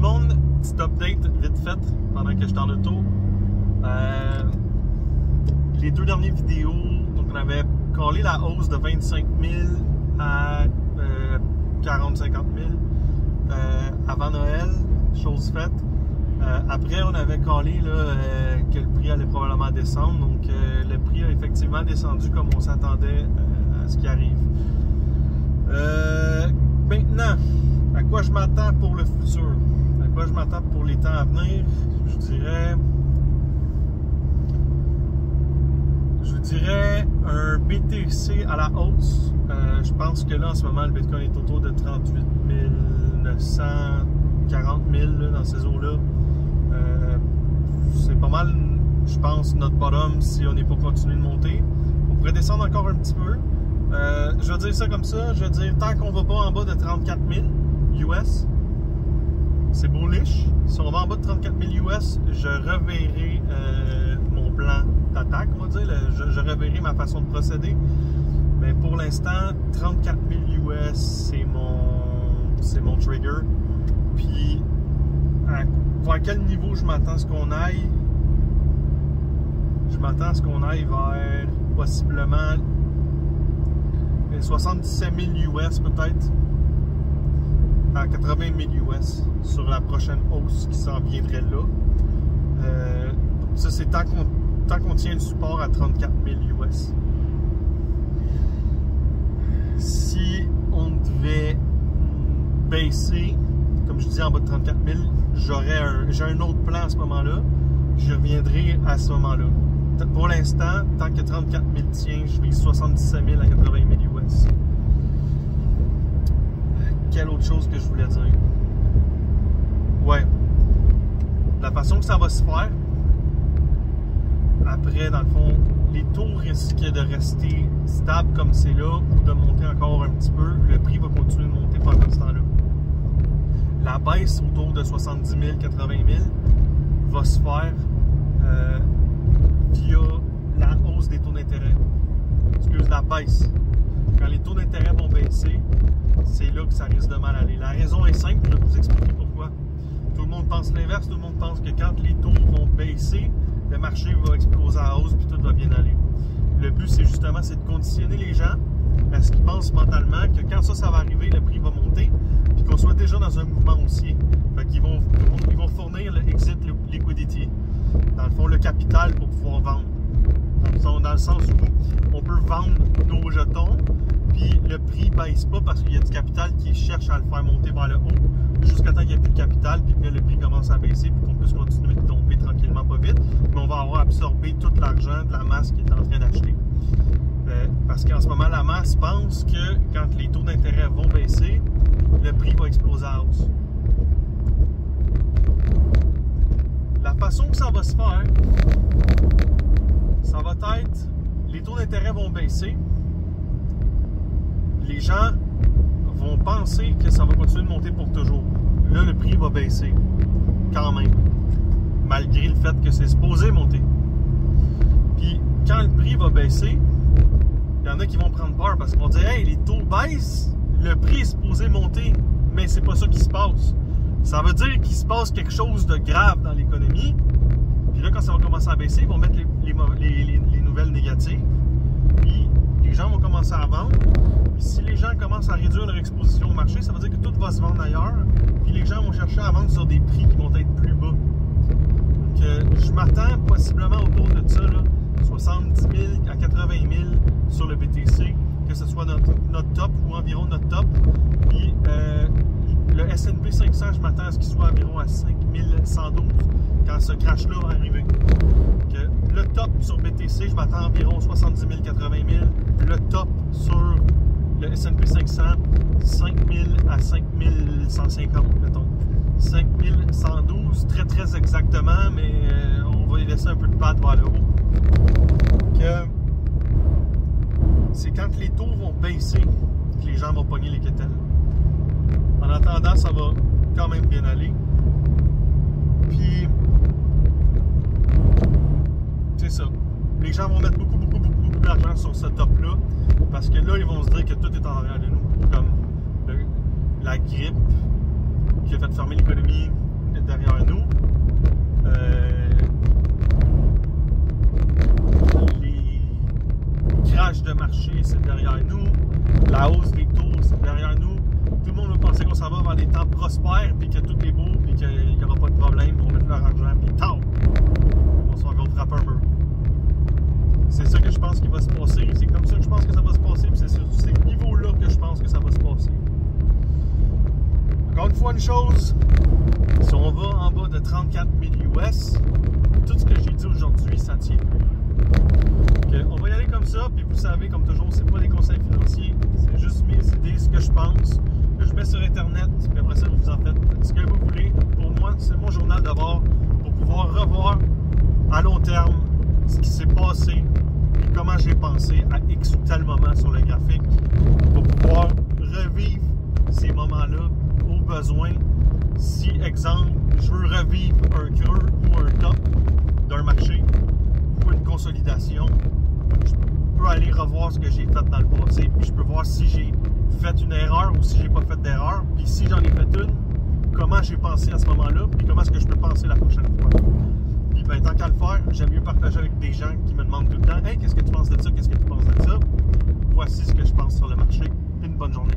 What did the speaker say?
monde, petit update vite fait pendant que j'étais en auto. Les deux dernières vidéos, donc on avait collé la hausse de 25 000 à 40-50 000 avant Noël, chose faite. Après, on avait collé que le prix allait probablement descendre, donc le prix a effectivement descendu comme on s'attendait à ce qui arrive. Maintenant, à quoi je m'attends pour le futur? À quoi je m'attends pour les temps à venir? Je dirais un BTC à la hausse. Je pense que là, en ce moment, le Bitcoin est autour de 38 900, 40 000 là, dans ces eaux-là. C'est pas mal, je pense, notre bottom si on n'est pas continué de monter. On pourrait descendre encore un petit peu. Je vais dire ça comme ça. Je vais dire, tant qu'on va pas en bas de 34 000 US, c'est bullish. Si on va en bas de 34 000 US, je reverrai mon plan d'attaque, on va dire. Je reverrai ma façon de procéder. Mais pour l'instant, 34 000 US, c'est mon trigger. Puis, à quel niveau je m'attends à ce qu'on aille? Je m'attends à ce qu'on aille vers possiblement 77 000 US peut-être à 80 000 US sur la prochaine hausse qui s'en viendrait là. Ça, c'est tant qu'on tient le support à 34 000 US. Si on devait baisser, comme je dis, en bas de 34 000, j'ai un autre plan à ce moment-là. Je reviendrai à ce moment-là. Pour l'instant, tant que 34 000 tient, je vise 77 000 à 80 000 US. Quelle autre chose que je voulais dire? Ouais. La façon que ça va se faire, après, dans le fond, les taux risquent de rester stables comme c'est là ou de monter encore un petit peu. Le prix va continuer de monter pendant ce temps-là. La baisse autour de 70 000, 80 000 va se faire via la hausse des taux d'intérêt. Excuse, la baisse. Quand les taux d'intérêt vont baisser, c'est là que ça risque de mal aller. La raison est simple, je vais vous expliquer pourquoi. Tout le monde pense l'inverse, tout le monde pense que quand les taux vont baisser, le marché va exploser à hausse puis tout va bien aller. Le but, c'est justement de conditionner les gens à ce qu'ils pensent mentalement que quand ça va arriver, le prix va monter puis qu'on soit déjà dans un mouvement haussier. Fait qu'ils vont fournir le exit liquidity. Dans le fond, le capital pour pouvoir vendre. Dans le sens où on peut vendre nos jetons puis le prix ne baisse pas parce qu'il y a du capital qui cherche à le faire monter vers le haut jusqu'à temps qu'il n'y ait plus de capital puis que le prix commence à baisser puis qu'on puisse continuer de tomber tranquillement, pas vite, mais on va avoir absorbé tout l'argent de la masse qui est en train d'acheter. Parce qu'en ce moment, la masse pense que quand les taux d'intérêt vont baisser, le prix va exploser à hausse. La façon que ça va se faire, ça va être, les taux d'intérêt vont baisser, les gens vont penser que ça va continuer de monter pour toujours. Là, le prix va baisser, quand même, malgré le fait que c'est supposé monter. Puis, quand le prix va baisser, il y en a qui vont prendre peur parce qu'ils vont dire « Hey, les taux baissent, le prix est supposé monter. » Mais c'est pas ça qui se passe. Ça veut dire qu'il se passe quelque chose de grave dans l'économie. Puis là, quand ça va commencer à baisser, ils vont mettre les nouvelles négatives. Puis les gens vont commencer à vendre. Puis si les gens commencent à réduire leur exposition au marché, ça veut dire que tout va se vendre ailleurs. Puis les gens vont chercher à vendre sur des prix qui vont être plus bas. Donc je m'attends possiblement autour de ça, là, 70 000 à 80 000 sur le BTC, que ce soit notre top ou environ notre top. Puis le S&P 500, je m'attends à ce qu'il soit environ à 5112 quand ce crash-là va arriver. Que le top sur BTC, je m'attends à environ 70 000, 80 000. Le top sur le S&P 500, 5000 à 5150, mettons. 5112, très très exactement, mais on va y laisser un peu de patte vers le haut. C'est quand les taux vont baisser que les gens vont pogner les quételles. En attendant, ça va quand même bien aller. Puis, c'est ça. Les gens vont mettre beaucoup d'argent sur ce top-là parce que là, ils vont se dire que tout est en arrière de nous. Comme la grippe qui a fait fermer l'économie, derrière nous. Les crashs de marché, c'est derrière nous. La hausse des taux, c'est derrière nous. Tout le monde va penser qu'on s'en va vers des temps prospères, puis que tout est beau, puis qu'il n'y aura pas de problème, qu'on mettre leur argent, puis tant! On s'en va frapper un mur. C'est ça que je pense qu'il va se passer. C'est comme ça que je pense que ça va se passer, puis c'est sur ces niveaux-là que je pense que ça va se passer. Encore une fois, une chose, si on va en bas de 34 000 US, tout ce que j'ai dit aujourd'hui, ça tient plus. On va y aller comme ça, puis vous savez, comme toujours, c'est pas des conseils financiers, c'est juste mes idées, ce que je pense, que je mets sur Internet, puis après ça, vous en faites ce que vous voulez. Pour moi, c'est mon journal d'abord, pour pouvoir revoir à long terme ce qui s'est passé, et comment j'ai pensé à X ou tel moment sur le graphique, pour pouvoir revivre ces moments-là au besoin. Si, exemple, je veux revivre un creux ou un top d'un marché ou une consolidation, je peux aller revoir ce que j'ai fait dans le passé, puis je peux voir si j'ai fait une erreur ou si j'ai pas fait d'erreur, puis si j'en ai fait une, comment j'ai pensé à ce moment-là, puis comment est-ce que je peux penser la prochaine fois. Puis ben, tant qu'à le faire, j'aime mieux partager avec des gens qui me demandent tout le temps « Hey, qu'est-ce que tu penses de ça? Qu'est-ce que tu penses de ça? » Voici ce que je pense sur le marché. Une bonne journée.